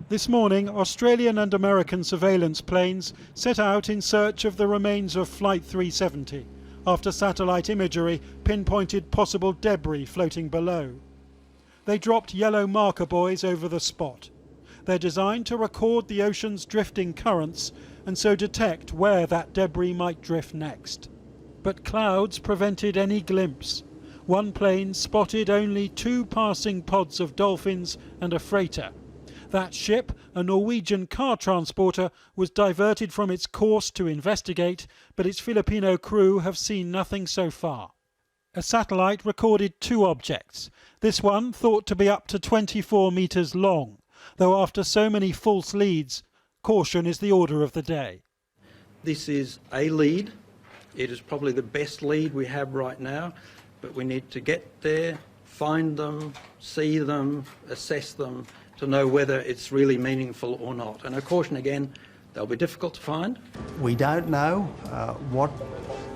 This morning, Australian and American surveillance planes set out in search of the remains of Flight 370 after satellite imagery pinpointed possible debris floating below. They dropped yellow marker buoys over the spot. They're designed to record the ocean's drifting currents and so detect where that debris might drift next. But clouds prevented any glimpse. One plane spotted only 2 passing pods of dolphins and a freighter. That ship, a Norwegian car transporter, was diverted from its course to investigate, but its Filipino crew have seen nothing so far. A satellite recorded 2 objects. This one thought to be up to 24 meters long, though after so many false leads, caution is the order of the day. This is a lead. It is probably the best lead we have right now, but we need to get there, find them, see them, assess them, to know whether it's really meaningful or not. And a caution again, they'll be difficult to find. We don't know what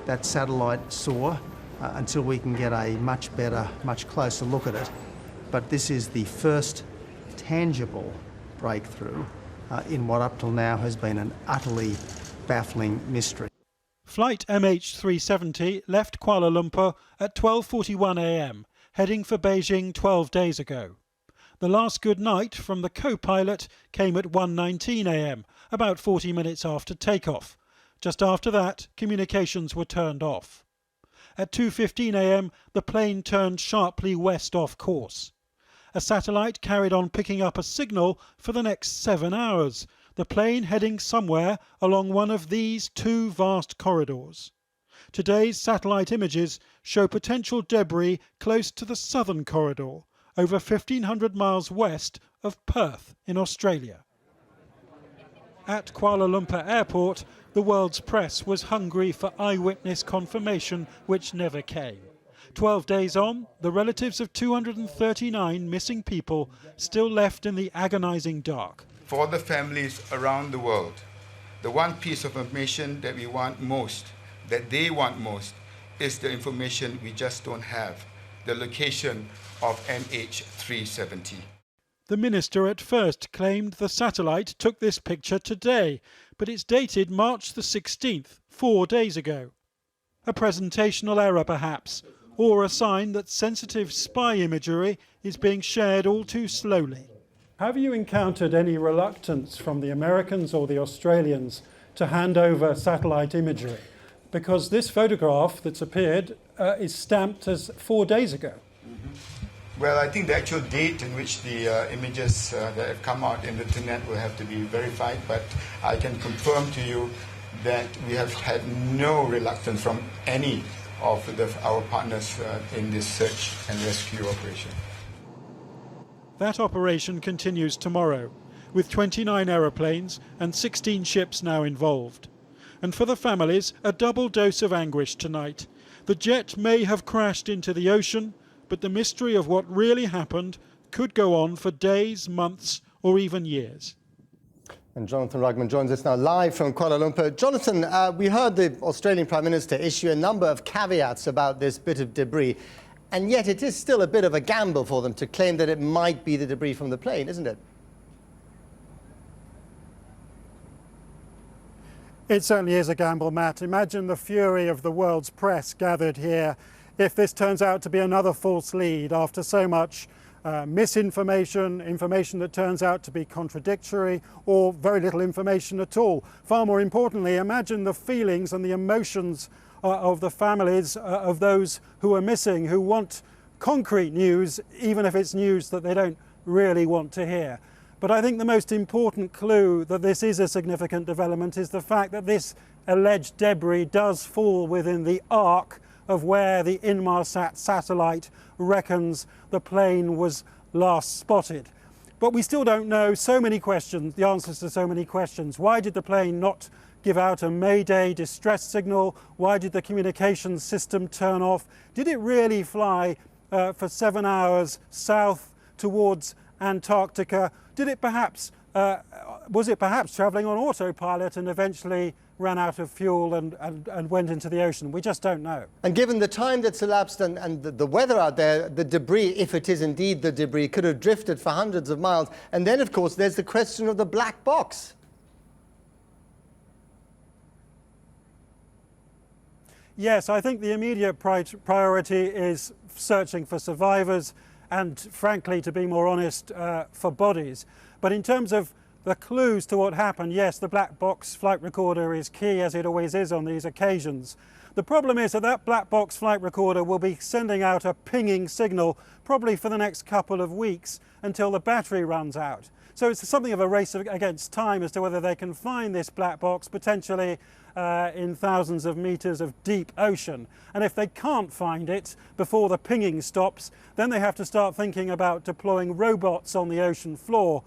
that satellite saw until we can get a much better, much closer look at it. But this is the first tangible breakthrough in what up till now has been an utterly baffling mystery. Flight MH370 left Kuala Lumpur at 12:41 a.m, heading for Beijing 12 days ago. The last good night from the co-pilot came at 1:19 a.m, about 40 minutes after takeoff. Just after that, communications were turned off. At 2:15 a.m, the plane turned sharply west off course. A satellite carried on picking up a signal for the next 7 hours, the plane heading somewhere along one of these 2 vast corridors. Today's satellite images show potential debris close to the southern corridor, over 1,500 miles west of Perth in Australia. At Kuala Lumpur Airport, the world's press was hungry for eyewitness confirmation, which never came. 12 days on, the relatives of 239 missing people still left in the agonizing dark. For the families around the world, the one piece of information that we want most, that they want most, is the information we just don't have, the location of MH370. The minister at first claimed the satellite took this picture today, but it's dated March the 16th, 4 days ago. A presentational error perhaps, or a sign that sensitive spy imagery is being shared all too slowly. Have you encountered any reluctance from the Americans or the Australians to hand over satellite imagery? Because this photograph that's appeared is stamped as 4 days ago. Well, I think the actual date in which the images that have come out in the internet will have to be verified, but I can confirm to you that we have had no reluctance from any of our partners in this search and rescue operation. That operation continues tomorrow, with 29 aeroplanes and 16 ships now involved. And for the families, a double dose of anguish tonight. The jet may have crashed into the ocean, but the mystery of what really happened could go on for days, months, or even years. And Jonathan Rugman joins us now live from Kuala Lumpur. Jonathan, we heard the Australian Prime Minister issue a number of caveats about this bit of debris, and yet it is still a bit of a gamble for them to claim that it might be the debris from the plane, isn't it? It certainly is a gamble, Matt. Imagine the fury of the world's press gathered here if this turns out to be another false lead after so much misinformation, information that turns out to be contradictory, or very little information at all. Far more importantly, imagine the feelings and the emotions of the families of those who are missing, who want concrete news, even if it's news that they don't really want to hear. But I think the most important clue that this is a significant development is the fact that this alleged debris does fall within the arc of where the Inmarsat satellite reckons the plane was last spotted. But we still don't know so many questions, the answers to so many questions. Why did the plane not give out a Mayday distress signal? Why did the communications system turn off? Did it really fly for 7 hours south towards Antarctica? Did it perhaps Was it perhaps travelling on autopilot and eventually ran out of fuel and went into the ocean? We just don't know. And given the time that's elapsed and the weather out there, the debris, if it is indeed the debris, could have drifted for hundreds of miles. And then, of course, there's the question of the black box. Yes, I think the immediate priority is searching for survivors and, frankly, to be more honest, for bodies. But in terms of the clues to what happened, yes, the black box flight recorder is key, as it always is on these occasions. The problem is that that black box flight recorder will be sending out a pinging signal probably for the next couple of weeks until the battery runs out. So it's something of a race against time as to whether they can find this black box, potentially in thousands of meters of deep ocean. And if they can't find it before the pinging stops, then they have to start thinking about deploying robots on the ocean floor.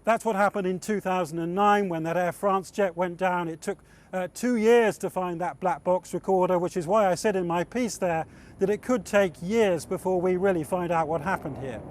That's what happened in 2009 when that Air France jet went down. It took 2 years to find that black box recorder, which is why I said in my piece there that it could take years before we really find out what happened here.